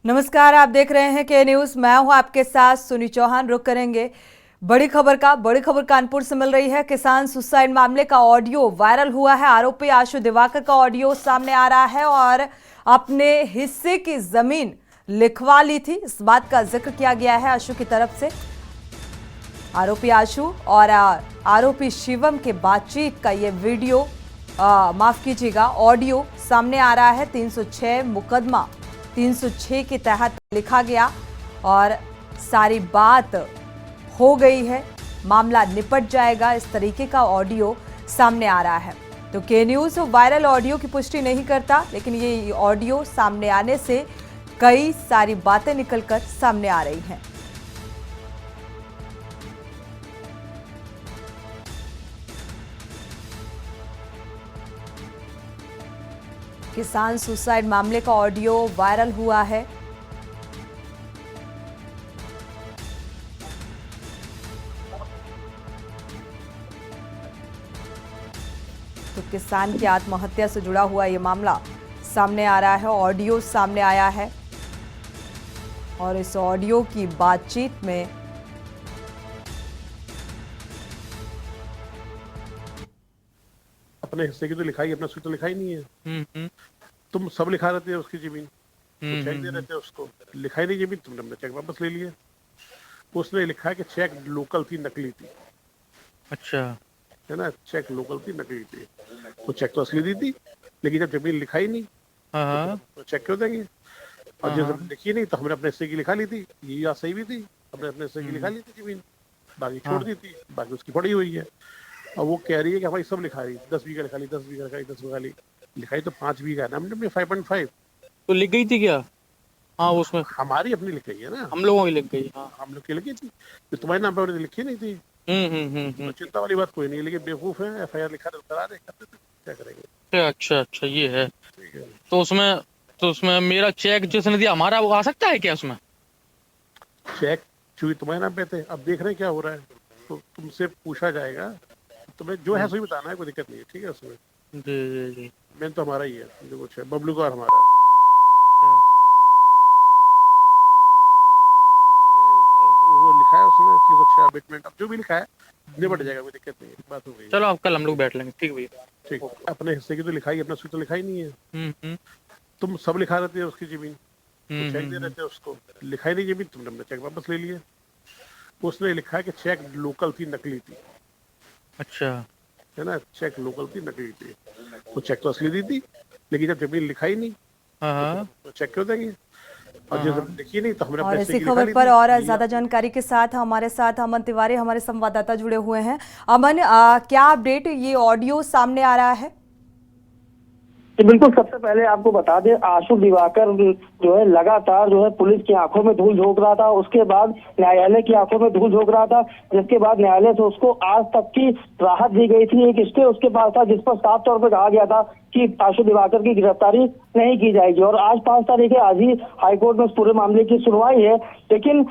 नमस्कार, आप देख रहे हैं के न्यूज। मैं हूं आपके साथ सुनी चौहान। रुक करेंगे बड़ी खबर कानपुर से मिल रही है। किसान सुसाइड मामले का ऑडियो वायरल हुआ है। आरोपी आशु दिवाकर का ऑडियो सामने आ रहा है और अपने हिस्से की जमीन लिखवा ली थी, इस बात का जिक्र किया गया है आशु की तरफ से। आरोपी आशु और आरोपी शिवम के बातचीत का ये वीडियो माफ कीजिएगा ऑडियो सामने आ रहा है। 306 मुकदमा 306 के तहत लिखा गया और सारी बात हो गई है, मामला निपट जाएगा, इस तरीके का ऑडियो सामने आ रहा है। तो के न्यूज़ वायरल ऑडियो की पुष्टि नहीं करता, लेकिन ये ऑडियो सामने आने से कई सारी बातें निकलकर सामने आ रही हैं। किसान सुसाइड मामले का ऑडियो वायरल हुआ है। तो किसान की आत्महत्या से जुड़ा हुआ ये मामला सामने आ रहा है, ऑडियो सामने आया है और इस ऑडियो की बातचीत में अपने हिस्से की तो लिखाई, अपना उसकी तो लिखा ही नहीं है। तुम सब लिखा रहते हो उसकी जमीन, तो चेक दे रहते हो उसको, लिखा ही नहीं जमीन, तुमने अपना चेक वापस ले लिया। उसने लिखा कि चेक लोकल थी, नकली थी। अच्छा, है ना, चेक लोकल थी, नकली थी। वो चेक तो असली दी थी, लेकिन जब जमीन लिखा ही नहीं तो चेक क्यों देंगे? और जब लिखी नहीं तो हमने अपने हिस्से की लिखा ली थी, ये बात सही भी थी, हमने अपने हिस्से की लिखा ली थी जमीन, बाकी छोड़ दी थी, बाकी उसकी पड़ी हुई है। और वो कह रही है कि हमारी सब लिखा रही, 10 बीघा लिखा ली, 10 बीघा लिखा ली, 10 बीघा ली, लिखाई तो 5 बीघा है ना, हमने 5.5। तो लिख गई थी क्या? हाँ, उसमें हमारी अपनी लिख गई है ना, हम लोगों की लिख गई। हाँ, हम लोग की लिखी थी, तो तुम्हारे नाम पे लिखी नहीं थी। तो चिंता वाली बात कोई नहीं, लेकिन बेवकूफ है, FIR लिखा करा रहे, क्या करेंगे। अच्छा अच्छा, ये है। ठीक है, तो उसमें मेरा चेक जिसने दिया हमारा वो आ सकता है क्या उसमें? चेक चूंकि तुम्हारे नाम पे थे, अब देख रहे हैं क्या हो रहा है, तो तुमसे पूछा जाएगा, तुम्हें जो है सही बताना है, कोई दिक्कत नहीं है। ठीक है, उसमें जी जी जी। मेन तो हमारा ही है, जो कुछ है बबलू का और हमारा। वो लिखा है उसमें 306 अबिटमेंट, अब जो भी लिखा है निपट जाएगा, कोई दिक्कत नहीं है, बात हो गई। चलो, अब कल हम लोग बैठ लेंगे। ठीक भैया। ठीक, अपने हिस्से की तो लिखाई, अपना उसकी तो लिखा ही नहीं है। तुम सब लिखा रहते हो उसकी जमीन, तो चेक दे रहते हो उसको, लिखा ही नहीं जमीन, तुमने अपना चेक वापस ले लिया। उसने लिखा कि चेक लोकल थी, नकली थी। अच्छा, है ना, चेक लोकल थी, नकली थी। वो चेक तो असली दी थी, लेकिन जब जमीन लिखा ही नहीं तो चेक क्यों देंगे? और जब लिखी नहीं तो हमने और अपने इसी हिस्से की लिखा खबर ली पर थी। और ज्यादा जानकारी के साथ हमारे साथ अमन तिवारी हमारे संवाददाता जुड़े हुए हैं। अमन, क्या अपडेट, ये ऑडियो सामने आ रहा है? तो बिल्कुल, सबसे पहले आपको बता दें, आशु दिवाकर जो है लगातार जो है पुलिस की आंखों में धूल झोंक रहा था, उसके बाद न्यायालय की आंखों में धूल झोंक रहा था, जिसके बाद न्यायालय से उसको आज तक की राहत दी गई थी। एक स्टे उसके पास था जिस पर साफ तौर पर कहा गया था कि आशु दिवाकर की गिरफ्तारी नहीं की जाएगी। और आज 5 तारीख है, आज ही हाईकोर्ट में इस पूरे मामले की सुनवाई है। लेकिन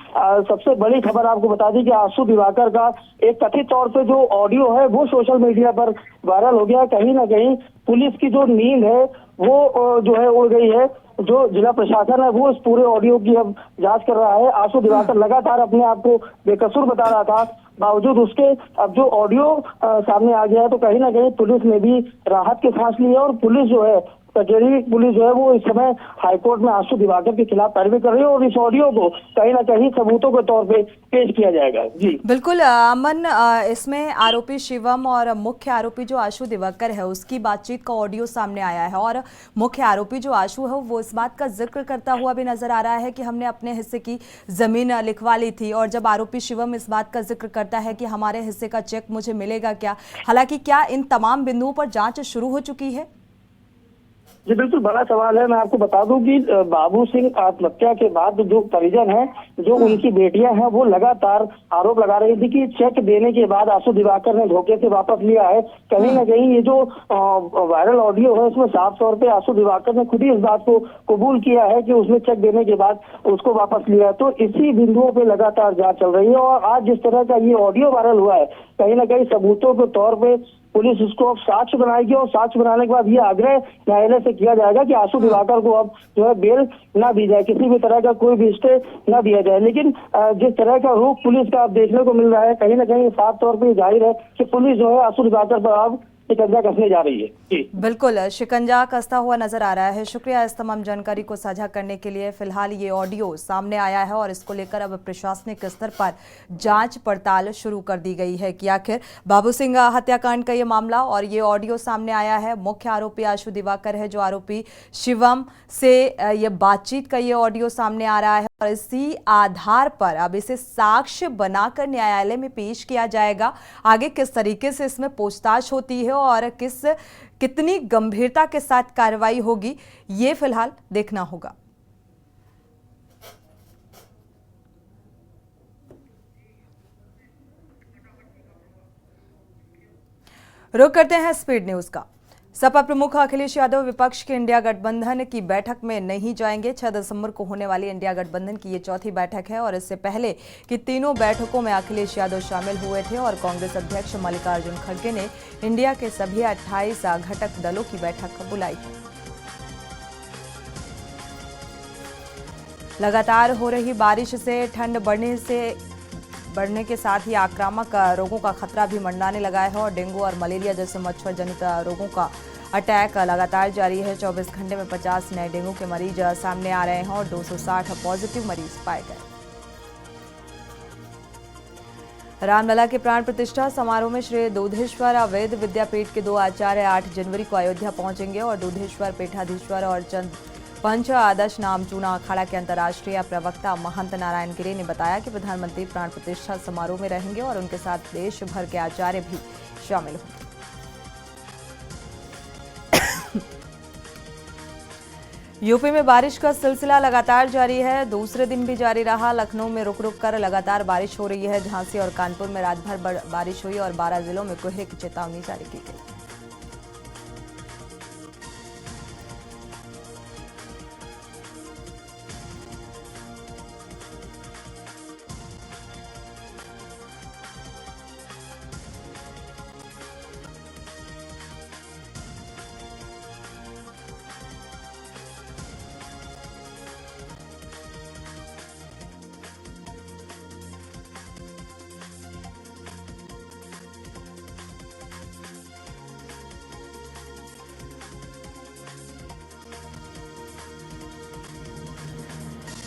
सबसे बड़ी खबर आपको बता दी कि आशु दिवाकर का एक कथित तौर पे जो ऑडियो है वो सोशल मीडिया पर वायरल हो गया। कहीं ना कहीं पुलिस की जो नींद है वो जो है उड़ गई है। जो जिला प्रशासन है वो इस पूरे ऑडियो की अब जांच कर रहा है। आशु दिवाकर लगातार अपने आप को बेकसूर बता रहा था, बावजूद उसके अब जो ऑडियो सामने आ गया है, तो कहीं ना कहीं पुलिस ने भी राहत की सांस ली है। और पुलिस जो है, कचहरी पुलिस जो है वो इस समय हाईकोर्ट में आशु दिवाकर के खिलाफ पैरवी कर रही है और इस ऑडियो को कहीं ना कहीं सबूतों के तौर पे पेश किया जाएगा। जी बिल्कुल अमन, इसमें आरोपी शिवम और मुख्य आरोपी जो आशु दिवाकर है उसकी बातचीत का ऑडियो सामने आया है और मुख्य आरोपी जो आशु है वो इस बात का जिक्र करता हुआ भी नजर आ रहा है कि हमने अपने हिस्से की जमीन लिखवा ली थी। और जब आरोपी शिवम इस बात का जिक्र करता है कि हमारे हिस्से का चेक मुझे मिलेगा क्या, हालांकि क्या इन तमाम बिंदुओं पर जांच शुरू हो चुकी है? जी बिल्कुल, बड़ा सवाल है। मैं आपको बता दूं कि बाबू सिंह आत्महत्या के बाद जो परिजन है, जो उनकी बेटियां हैं, वो लगातार आरोप लगा रही थी कि चेक देने के बाद आशु दिवाकर ने धोखे से वापस लिया है। कहीं ना कहीं ये जो वायरल ऑडियो है इसमें साफ तौर पे आशु दिवाकर ने खुद ही इस बात को कबूल किया है कि उसने चेक देने के बाद उसको वापस लिया। तो इसी बिंदुओं पे लगातार जांच चल रही है और आज जिस तरह का ये ऑडियो वायरल हुआ है, कहीं ना कहीं सबूतों के तौर पे पुलिस उसको अब साक्ष्य बनाएगी और साक्ष्य बनाने के बाद ये आग्रह न्यायालय से किया जाएगा कि आशु दिवाकर को अब जो है बेल ना दी जाए, किसी भी तरह का कोई भी स्टे ना दिया जाए। लेकिन जिस तरह का रुख पुलिस का अब देखने को मिल रहा है, कहीं ना कहीं साफ तौर पर जाहिर है कि पुलिस जो है आशु दिवाकर पर अब शिकंजा कसने जा रही है। जी बिल्कुल, शिकंजा कसता हुआ नजर आ रहा है। शुक्रिया इस तमाम जानकारी को साझा करने के लिए। फिलहाल ये ऑडियो सामने आया है और इसको लेकर अब प्रशासनिक स्तर पर जांच पड़ताल शुरू कर दी गई है कि आखिर बाबू सिंह हत्याकांड का ये मामला और ये ऑडियो सामने आया है। मुख्य आरोपी आशु दिवाकर है, जो आरोपी शिवम से ये बातचीत का ये ऑडियो सामने आ रहा है और इसी आधार पर अब इसे साक्ष्य बनाकर न्यायालय में पेश किया जाएगा। आगे किस तरीके से इसमें पूछताछ होती है और कितनी गंभीरता के साथ कार्रवाई होगी, ये फिलहाल देखना होगा। रुक करते हैं स्पीड न्यूज का। सपा प्रमुख अखिलेश यादव विपक्ष के इंडिया गठबंधन की बैठक में नहीं जाएंगे। 6 दिसंबर को होने वाली इंडिया गठबंधन की ये चौथी बैठक है और इससे पहले कि तीनों बैठकों में अखिलेश यादव शामिल हुए थे और कांग्रेस अध्यक्ष मल्लिकार्जुन खड़गे ने इंडिया के सभी 28 घटक दलों की बैठक बुलाई है। लगातार हो रही बारिश से ठंड बढ़ने के साथ ही आक्रामक रोगों का खतरा भी मंडराने लगा है और डेंगू और मलेरिया जैसे मच्छर जनित रोगों का अटैक लगातार जारी है। 24 घंटे में 50 नए डेंगू के मरीज सामने आ रहे हैं और 260 पॉजिटिव मरीज पाए गए। रामलला के प्राण प्रतिष्ठा समारोह में श्री दूधेश्वर वेद विद्यापीठ के 2 आचार्य 8 जनवरी को अयोध्या पहुंचेंगे और दूधेश्वर पीठाधीश्वर और चंद पंच आदर्श नाम चूना अखाड़ा के अंतर्राष्ट्रीय प्रवक्ता महंत नारायण गिरी ने बताया कि प्रधानमंत्री प्राण प्रतिष्ठा समारोह में रहेंगे और उनके साथ देश भर के आचार्य भी शामिल होंगे। यूपी में बारिश का सिलसिला लगातार जारी है। दूसरे दिन भी जारी रहा। लखनऊ में रुक रुक कर लगातार बारिश हो रही है। झांसी और कानपुर में रात भर बारिश हुई और 12 जिलों में कोहरे की चेतावनी जारी की गई।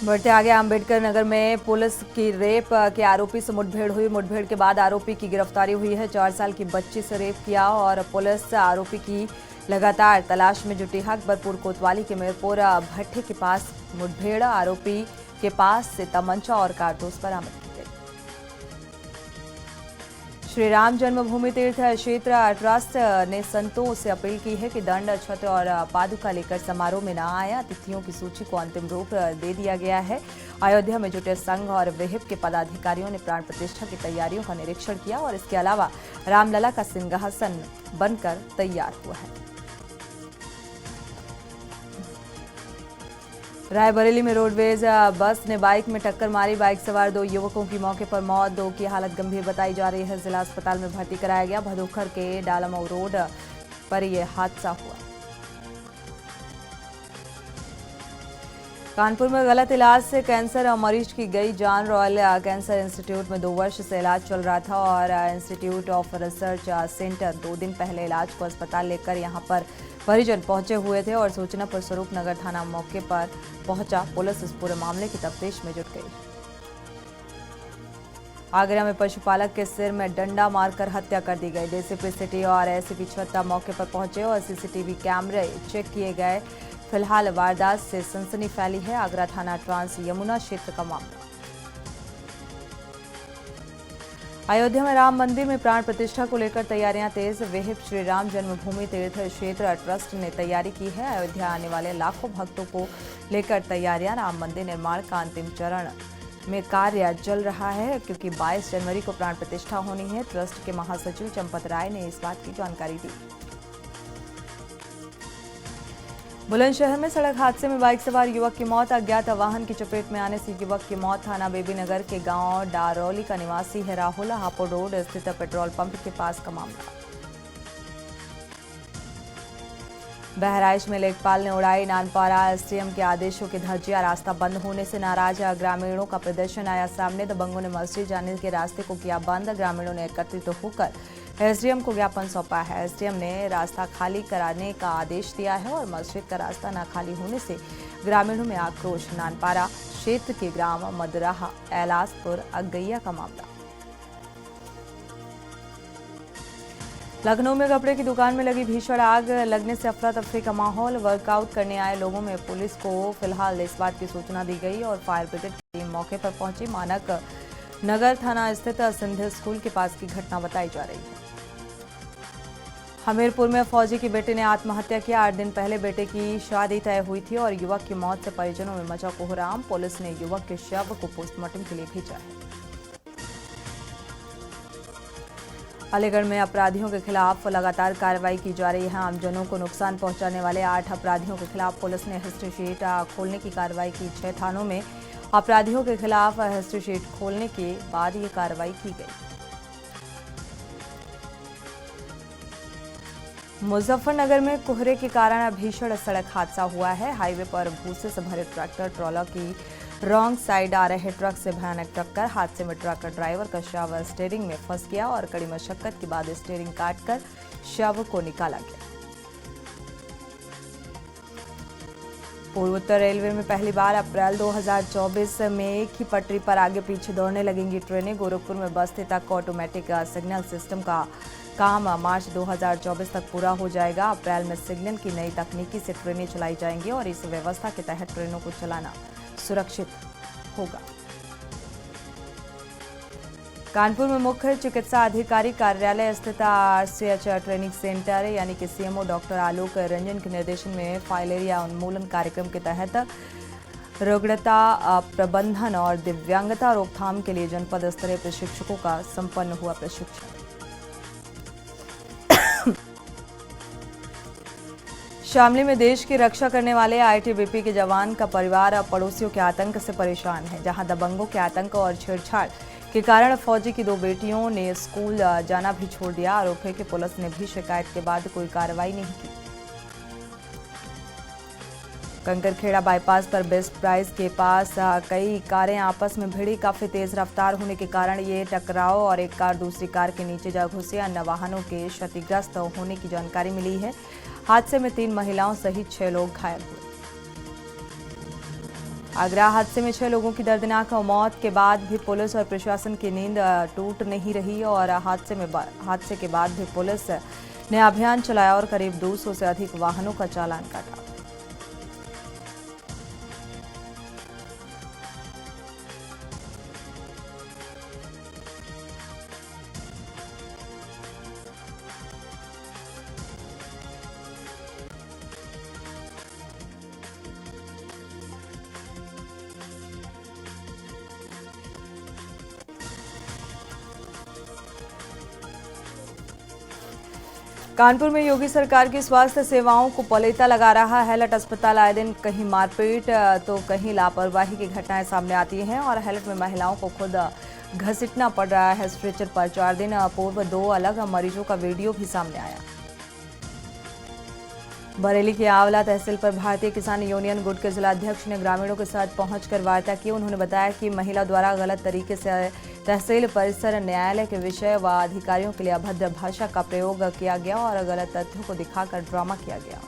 बढ़ते आगे, अंबेडकर नगर में पुलिस की रेप के आरोपी से मुठभेड़ हुई। मुठभेड़ के बाद आरोपी की गिरफ्तारी हुई है। 4 साल की बच्ची से रेप किया और पुलिस आरोपी की लगातार तलाश में जुटी है। अकबरपुर कोतवाली के मीरपुर भट्टे के पास मुठभेड़, आरोपी के पास से तमंचा और कारतूस बरामद की गई। श्री राम जन्मभूमि तीर्थ क्षेत्र ट्रस्ट ने संतों से अपील की है कि दंड, छत्र और पादुका लेकर समारोह में न आए। अतिथियों की सूची को अंतिम रूप दे दिया गया है। अयोध्या में जुटे संघ और विहिप के पदाधिकारियों ने प्राण प्रतिष्ठा की तैयारियों का निरीक्षण किया और इसके अलावा रामलला का सिंहासन बनकर तैयार हुआ है। रायबरेली में रोडवेज बस ने बाइक में टक्कर मारी। बाइक सवार 2 युवकों की मौके पर मौत, 2 की हालत गंभीर बताई जा रही है। जिला अस्पताल में भर्ती कराया गया। भदोखर के डालामऊ रोड पर यह हादसा हुआ। कानपुर में गलत इलाज से कैंसर मरीज की गई जान। रॉयल कैंसर इंस्टीट्यूट में 2 वर्ष से इलाज चल रहा था और इंस्टीट्यूट ऑफ रिसर्च सेंटर 2 दिन पहले इलाज को अस्पताल लेकर यहां पर परिजन पहुंचे हुए थे और सूचना पर स्वरूप नगर थाना मौके पर पहुंचा। पुलिस इस पूरे मामले की तफ्तीश में जुट गई। आगरा में पशुपालक के सिर में डंडा मारकर हत्या कर दी गई। डीसीपी सिटी और एसीपी छत्ता मौके पर पहुंचे और सीसीटीवी कैमरे चेक किए गए। फिलहाल वारदात से सनसनी फैली है। आगरा थाना ट्रांस यमुना क्षेत्र का मामला। अयोध्या में राम मंदिर में प्राण प्रतिष्ठा को लेकर तैयारियां तेज। विहिप श्री राम जन्मभूमि तीर्थ क्षेत्र ट्रस्ट ने तैयारी की है। अयोध्या आने वाले लाखों भक्तों को लेकर तैयारियां। राम मंदिर निर्माण का अंतिम चरण में कार्य चल रहा है क्योंकि 22 जनवरी को प्राण प्रतिष्ठा होनी है। ट्रस्ट के महासचिव चंपत राय ने इस बात की जानकारी दी। बुलंदशहर में सड़क हादसे में बाइक सवार युवक की मौत। अज्ञात वाहन की चपेट में आने से युवक की मौत। थाना बेबीनगर के गांव डारौली का निवासी है राहुल। हापुड़ रोड स्थित पेट्रोल पंप के पास का मामला। बहराइच में लेखपाल ने उड़ाई नानपारा। एसडीएम के आदेशों के धज्जियां। रास्ता बंद होने से नाराज ग्रामीणों का प्रदर्शन आया सामने। दबंगों ने मस्जिद जाने के रास्ते को किया बंद। ग्रामीणों ने एकत्रित होकर एसडीएम को ज्ञापन सौंपा है। एसडीएम ने रास्ता खाली कराने का आदेश दिया है और मस्जिद का रास्ता न खाली होने से ग्रामीणों में आक्रोश। नानपारा क्षेत्र के ग्राम मदराहा एलासपुर अगैया का मामला। लखनऊ में कपड़े की दुकान में लगी भीषण आग लगने से अफरा तफरी का माहौल। वर्कआउट करने आए लोगों में पुलिस को फिलहाल इस बात की सूचना दी गई और फायर ब्रिगेड की टीम मौके पर पहुंची। मानक नगर थाना स्थित सिंधिल स्कूल के पास की घटना बताई जा रही है। हमीरपुर में फौजी की बेटे ने आत्महत्या किया। 8 दिन पहले बेटे की शादी तय हुई थी और युवक की मौत से परिजनों में मचा कोहराम। पुलिस ने युवक के शव को पोस्टमार्टम के लिए भेजा है। अलीगढ़ में अपराधियों के खिलाफ लगातार कार्रवाई की जा रही है। आमजनों को नुकसान पहुंचाने वाले 8 अपराधियों के खिलाफ पुलिस ने हिस्ट्री शीट खोलने की कार्रवाई की। 6 थानों में अपराधियों के खिलाफ हिस्ट्री शीट खोलने के बाद ये कार्रवाई की गई। मुजफ्फरनगर में कोहरे के कारण भीषण सड़क हादसा हुआ है। हाईवे पर भूसे से भरे ट्रैक्टर ट्रॉलर की रॉन्ग साइड आ रहे ट्रक से भयानक टक्कर। हादसे में ट्रक ड्राइवर का शव स्टीयरिंग में फंस गया और कड़ी मशक्कत के बाद स्टीयरिंग काटकर शव को निकाला गया। पूर्वोत्तर रेलवे में पहली बार अप्रैल 2024 में एक ही पटरी पर आगे पीछे दौड़ने लगेंगी ट्रेनें। गोरखपुर में बस्ती तक ऑटोमेटिक सिग्नल सिस्टम का काम मार्च 2024 तक पूरा हो जाएगा। अप्रैल में सिग्नल की नई तकनीकी से ट्रेनें चलाई जाएंगी और इस व्यवस्था के तहत ट्रेनों को चलाना सुरक्षित होगा। कानपुर में मुख्य चिकित्सा अधिकारी कार्यालय स्थित आरसीएच ट्रेनिंग सेंटर यानी कि सीएमओ डॉक्टर आलोक रंजन के निर्देशन में फाइलेरिया उन्मूलन कार्यक्रम के तहत रुग्णता प्रबंधन और दिव्यांगता रोकथाम के लिए जनपद स्तरीय प्रशिक्षकों का संपन्न हुआ प्रशिक्षण। शामली में देश की रक्षा करने वाले आईटीबीपी के जवान का परिवार पड़ोसियों के आतंक से परेशान है। जहां दबंगों के आतंक और छेड़छाड़ के कारण फौजी की 2 बेटियों ने स्कूल जाना भी छोड़ दिया। आरोप है कि पुलिस ने भी शिकायत के बाद कोई कार्रवाई नहीं की। कंकरखेड़ा बाईपास पर बेस्ट प्राइस के पास कई कारें आपस में भिड़ी। काफी तेज रफ्तार होने के कारण ये टकराव और एक कार दूसरी कार के नीचे जा घुसी। अन्य वाहनों के क्षतिग्रस्त होने की जानकारी मिली है। हादसे में 3 महिलाओं सहित 6 लोग घायल हुए। आगरा हादसे में 6 लोगों की दर्दनाक मौत के बाद भी पुलिस और प्रशासन की नींद टूट नहीं रही और हादसे के बाद भी पुलिस ने अभियान चलाया और करीब 200 से अधिक वाहनों का चालान काटा। कानपुर में योगी सरकार की स्वास्थ्य सेवाओं को पलेता लगा रहा है हेलट अस्पताल। आए दिन कहीं मारपीट तो कहीं लापरवाही की घटनाएं सामने आती हैं और हेलट में महिलाओं को खुद घसीटना पड़ रहा है स्ट्रेचर पर। 4 दिन पूर्व 2 अलग मरीजों का वीडियो भी सामने आया। बरेली की आंवला तहसील पर भारतीय किसान यूनियन गुट के जिलाध्यक्ष ने ग्रामीणों के साथ पहुंचकर वार्ता की। उन्होंने बताया कि महिला द्वारा गलत तरीके से तहसील परिसर न्यायालय के विषय व अधिकारियों के लिए अभद्र भाषा का प्रयोग किया गया और गलत तथ्यों को दिखाकर ड्रामा किया गया।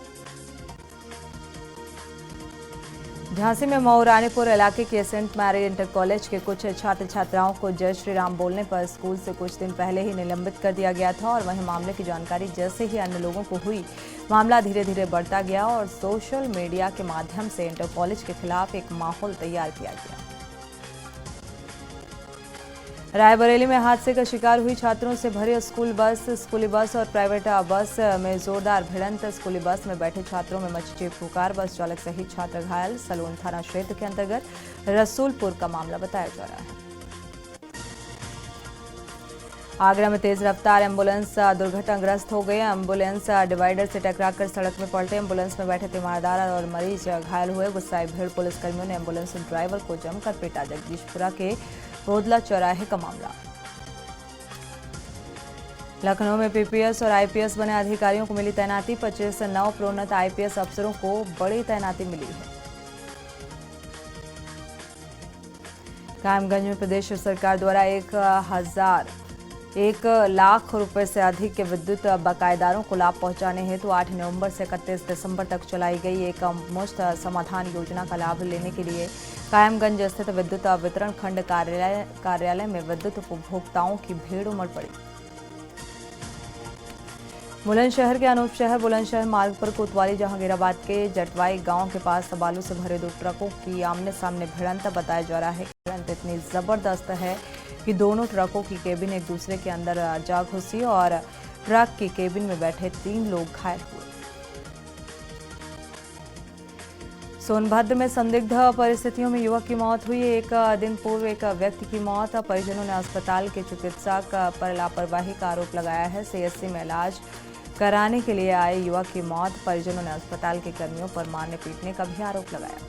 झांसी में मऊरानीपुर इलाके के सेंट मैरी इंटर कॉलेज के कुछ छात्र छात्राओं को जय श्री राम बोलने पर स्कूल से कुछ दिन पहले ही निलंबित कर दिया गया था और वहीं मामले की जानकारी जैसे ही अन्य लोगों को हुई, मामला धीरे धीरे बढ़ता गया और सोशल मीडिया के माध्यम से इंटर कॉलेज के खिलाफ एक माहौल तैयार किया गया। रायबरेली में हादसे का शिकार हुई छात्रों से भरी स्कूली बस और प्राइवेट बस में जोरदार भिड़ंत। स्कूली बस में बैठे छात्रों में मची चीख-पुकार। बस चालक सहित छात्र घायल। सलून थाना क्षेत्र के अंतर्गत रसूलपुर का मामला बताया जा रहा है। आगरा में तेज रफ्तार एम्बुलेंस दुर्घटनाग्रस्त हो गई। एम्बुलेंस डिवाइडर से टकराकर सड़क में पलटे। एम्बुलेंस में बैठे तीमारदार और मरीज घायल हुए। गुस्साई भीड़ पुलिसकर्मियों ने एम्बुलेंस ड्राइवर को जमकर पीटा। जगदीशपुरा के बोदला चौराहे का मामला। लखनऊ में पीपीएस और आईपीएस बने अधिकारियों को मिली तैनाती। 25 नव प्रोन्नत आईपीएस अफसरों को बड़ी तैनाती मिली है। कायमगंज में प्रदेश सरकार द्वारा 1 लाख रुपए से अधिक के विद्युत बकायेदारों को लाभ पहुंचाने हेतु 8 नवंबर से 31 दिसंबर तक चलाई गई एक मुफ्त समाधान योजना का लाभ लेने के लिए कायमगंज स्थित विद्युत वितरण खंड कार्यालय में विद्युत उपभोक्ताओं की भीड़ उमड़ पड़ी। बुलंदशहर के अनूप शहर बुलंदशहर मार्ग पर कोतवाली जहांगीराबाद के जटवाई गांव के पास बालू से भरे 2 ट्रकों की आमने सामने भिड़ंत बताया जा रहा है। भिड़ंत इतनी जबरदस्त है कि दोनों ट्रकों की केबिन एक दूसरे के अंदर जा घुसी और ट्रक की केबिन में बैठे 3 लोग घायल हुए। सोनभद्र में संदिग्ध परिस्थितियों में युवक की मौत हुई। एक दिन पूर्व एक व्यक्ति की मौत। परिजनों ने अस्पताल के चिकित्सक पर लापरवाही का आरोप लगाया है। सीएचसी में इलाज कराने के लिए आए युवक की मौत। परिजनों ने अस्पताल के कर्मियों पर मारने पीटने का भी आरोप लगाया।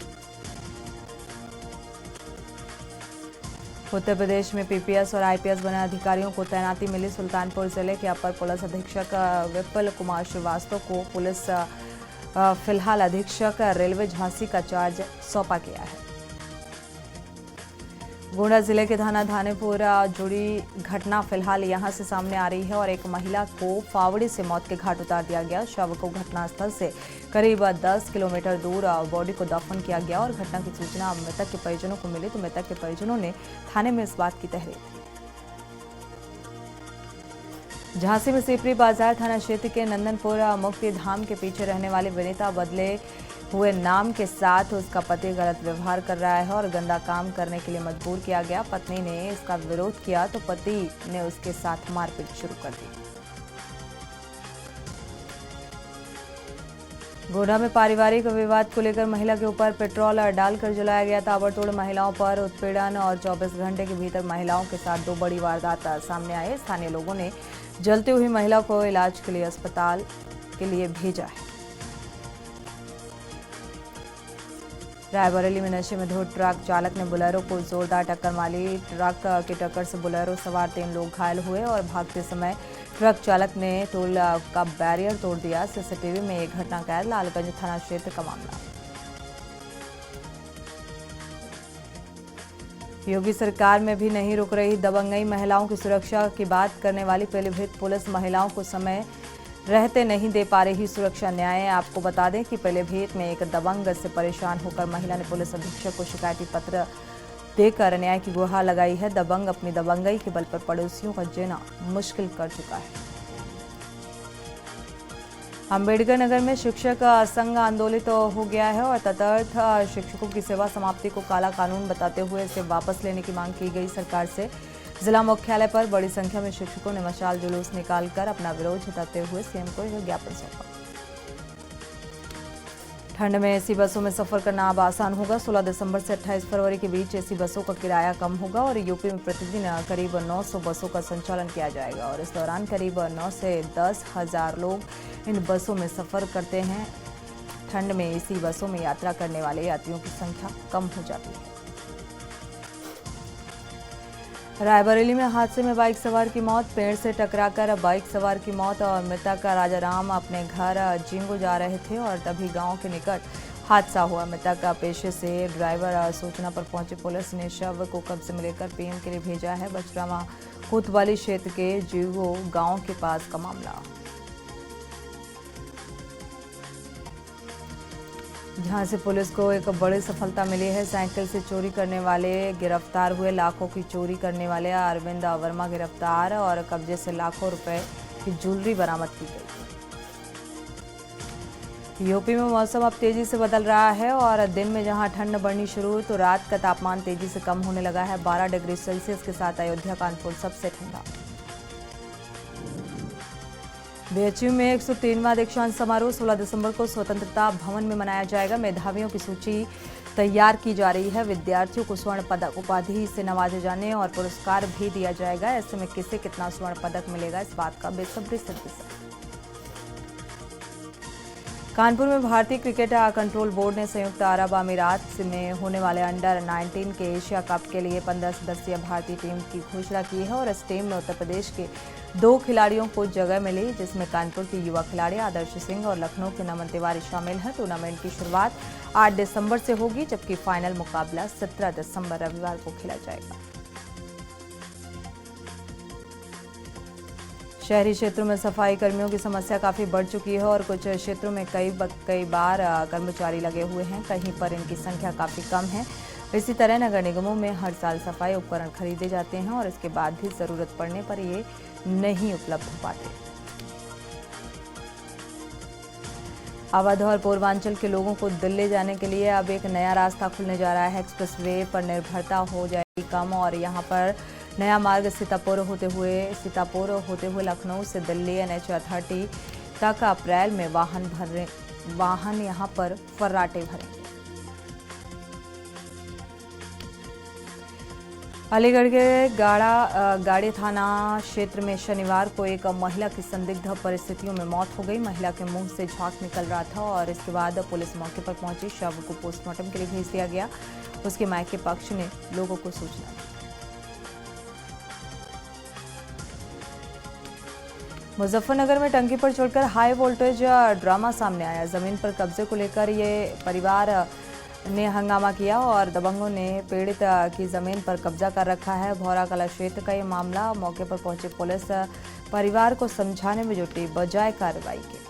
उत्तर प्रदेश में पीपीएस और आईपीएस बने अधिकारियों को तैनाती मिली। सुल्तानपुर जिले के अपर पुलिस अधीक्षक विपुल कुमार श्रीवास्तव को पुलिस फिलहाल अधीक्षक रेलवे झांसी का चार्ज सौंपा गया है। गोंडा जिले के थाना धानेपुर जुड़ी घटना फिलहाल यहां से सामने आ रही है और एक महिला को फावड़े से मौत के घाट उतार दिया गया। शव को घटनास्थल से करीब 10 किलोमीटर दूर बॉडी को दफन किया गया और घटना की सूचना मृतक के परिजनों को मिली तो मृतक के परिजनों ने थाने में इस बात की तहरीर की। झांसी में सीपरी बाजार थाना क्षेत्र के नंदनपुर मुक्ति धाम के पीछे रहने वाली विनीता बदले हुए नाम के साथ उसका पति गलत व्यवहार कर रहा है और गंदा काम करने के लिए मजबूर किया गया। पत्नी ने इसका विरोध किया तो पति ने उसके साथ मारपीट शुरू कर दी। गोंडा में पारिवारिक विवाद को लेकर महिला के ऊपर पेट्रोल डालकर जलाया गया। ताबड़तोड़ महिलाओं पर उत्पीड़न और 24 घंटे के भीतर महिलाओं के साथ 2 बड़ी वारदात सामने आए। स्थानीय लोगों ने जलती हुई महिला को इलाज के लिए अस्पताल के लिए भेजा है। रायबरेली में नशे में धुत ट्रक चालक ने बोलेरो को जोरदार टक्कर मारी। ट्रक की टक्कर से बोलेरो सवार 3 लोग घायल हुए और भागते समय ट्रक चालक ने टोल का बैरियर तोड़ दिया। सीसीटीवी में एक घटना कैद। लालगंज थाना क्षेत्र का मामला। योगी सरकार में भी नहीं रुक रही दबंगई। महिलाओं की सुरक्षा की बात करने वाली पीलीभीत पुलिस महिलाओं को समय रहते नहीं दे पा रही सुरक्षा न्याय। आपको बता दें कि पीलीभीत में एक दबंग से परेशान होकर महिला ने पुलिस अधीक्षक को शिकायती पत्र देकर न्याय की गुहार लगाई है। दबंग अपनी दबंगई के बल पर पड़ोसियों का जीना मुश्किल कर चुका है। अम्बेडकर नगर में शिक्षक संघ आंदोलित हो गया है और तदर्थ शिक्षकों की सेवा समाप्ति को काला कानून बताते हुए इसे वापस लेने की मांग की गई सरकार से। जिला मुख्यालय पर बड़ी संख्या में शिक्षकों ने मशाल जुलूस निकालकर अपना विरोध जताते हुए सीएम को एक ज्ञापन सौंपा। ठंड में एसी बसों में सफर करना अब आसान होगा। 16 दिसंबर से 28 फरवरी के बीच एसी बसों का किराया कम होगा और यूपी में प्रतिदिन करीब 900 बसों का संचालन किया जाएगा और इस दौरान करीब 9 से 10 हजार लोग इन बसों में सफर करते हैं। ठंड में एसी बसों में यात्रा करने वाले यात्रियों की संख्या कम हो जाती है। रायबरेली में हादसे में बाइक सवार की मौत। पेड़ से टकराकर बाइक सवार की मौत और मृतक राजाराम अपने घर जिंगो जा रहे थे और तभी गांव के निकट हादसा हुआ। मृतक पेशे से ड्राइवर। सूचना पर पहुंची पुलिस ने शव को कब्जे में लेकर पीएम के लिए भेजा है। बचरामा कोतवाली क्षेत्र के जिंगो गांव के पास का मामला। जहां से पुलिस को एक बड़ी सफलता मिली है। साइकिल से चोरी करने वाले गिरफ्तार हुए। लाखों की चोरी करने वाले अरविंद वर्मा गिरफ्तार और कब्जे से लाखों रुपए की ज्वेलरी बरामद की गई। यूपी में मौसम अब तेजी से बदल रहा है और दिन में जहां ठंड बढ़नी शुरू हुई तो रात का तापमान तेजी से कम होने लगा है। 12 डिग्री सेल्सियस के साथ अयोध्या कानपुर सबसे ठंडा। बीएचयू में 103वां दीक्षांत समारोह 16 दिसंबर को स्वतंत्रता भवन में मनाया जाएगा। मेधावियों की सूची तैयार की जा रही है। विद्यार्थियों को स्वर्ण पदक उपाधि से नवाजे जाने और पुरस्कार भी दिया जाएगा। ऐसे में किसे कितना स्वर्ण पदक मिलेगा इस बात का बेसब्री से इंतजार। कानपुर में भारतीय क्रिकेट कंट्रोल बोर्ड ने संयुक्त अरब अमीरात में होने वाले अंडर 19 के एशिया कप के लिए 15 सदस्यीय भारतीय टीम की घोषणा की है और इस टीम में उत्तर प्रदेश के 2 खिलाड़ियों को जगह मिली, जिसमें कानपुर के युवा खिलाड़ी आदर्श सिंह और लखनऊ के नमन तिवारी शामिल हैं। टूर्नामेंट की शुरुआत 8 दिसंबर से होगी, जबकि फाइनल मुकाबला 17 दिसंबर रविवार को खेला जाएगा। शहरी क्षेत्रों में सफाई कर्मियों की समस्या काफ़ी बढ़ चुकी है और कुछ क्षेत्रों में कई बार कर्मचारी लगे हुए हैं, कहीं पर इनकी संख्या काफ़ी कम है। इसी तरह नगर निगमों में हर साल सफाई उपकरण खरीदे जाते हैं और इसके बाद भी ज़रूरत पड़ने पर ये नहीं उपलब्ध हो पाते। अवध और पूर्वांचल के लोगों को दिल्ली जाने के लिए अब एक नया रास्ता खुलने जा रहा है। एक्सप्रेस वे पर निर्भरता हो जाएगी कम और यहाँ पर नया मार्ग सीतापुर होते हुए लखनऊ से दिल्ली NH 30 तक अप्रैल में वाहन यहाँ पर फर्राटे भरेंगे। अलीगढ़ के गाड़ी थाना क्षेत्र में शनिवार को एक महिला की संदिग्ध परिस्थितियों में मौत हो गई। महिला के मुंह से झाग निकल रहा था और इसके बाद पुलिस मौके पर पहुंची। शव को पोस्टमार्टम के लिए भेज दिया गया। उसके मायके पक्ष ने लोगों को सूचना दी। मुजफ्फरनगर में टंकी पर चढ़कर हाई वोल्टेज ड्रामा सामने आया। जमीन पर कब्जे को लेकर ये परिवार ने हंगामा किया और दबंगों ने पीड़ित की जमीन पर कब्जा कर रखा है। भौरा कला क्षेत्र का ये मामला। मौके पर पहुंची पुलिस परिवार को समझाने में जुटी, बजाय कार्रवाई के।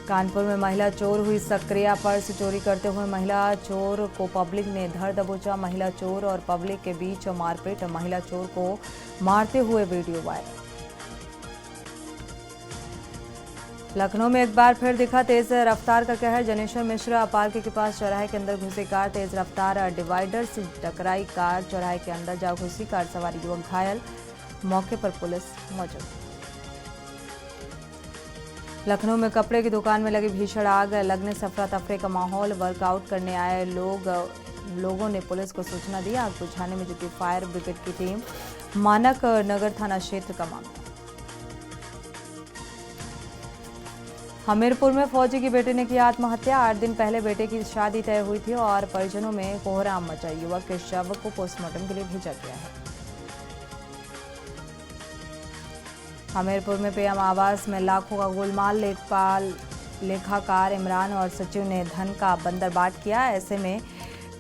कानपुर में महिला चोर हुई सक्रिय। पर्स चोरी करते हुए महिला चोर को पब्लिक ने धर दबोचा। महिला चोर और पब्लिक के बीच मारपीट। महिला चोर को मारते हुए वीडियो वायरल। लखनऊ में एक बार फिर दिखा तेज रफ्तार का कहर। जनेश्वर मिश्र पार्क के पास चौराहे के अंदर घुसी कार तेज रफ्तार डिवाइडर से टकराई। कार चौराहे के अंदर जा घुसी। कार सवार युवक घायल। मौके पर पुलिस मौजूद। लखनऊ में कपड़े की दुकान में लगी भीषण आग लगने से अफरा तफरी का माहौल। वर्कआउट करने आए लोगों ने पुलिस को सूचना दी। आग बुझाने में जुटी फायर ब्रिगेड की टीम। मानक नगर थाना क्षेत्र का मामला। हमीरपुर में फौजी की बेटे ने की आत्महत्या। 8 दिन पहले बेटे की शादी तय हुई थी और परिजनों में कोहराम मचा। युवक के शव को पोस्टमार्टम के लिए भेजा गया है। हमीरपुर में पीएम आवास में लाखों का गोलमाल। लेखपाल, लेखाकार इमरान और सचिव ने धन का बंदरबाट किया। ऐसे में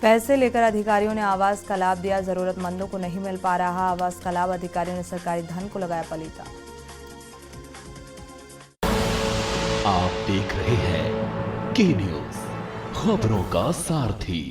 पैसे लेकर अधिकारियों ने आवास का लाभ दिया। जरूरतमंदों को नहीं मिल पा रहा आवास का लाभ। अधिकारियों ने सरकारी धन को लगाया पलीता। आप देख रहे हैं के न्यूज़, खबरों का सारथी।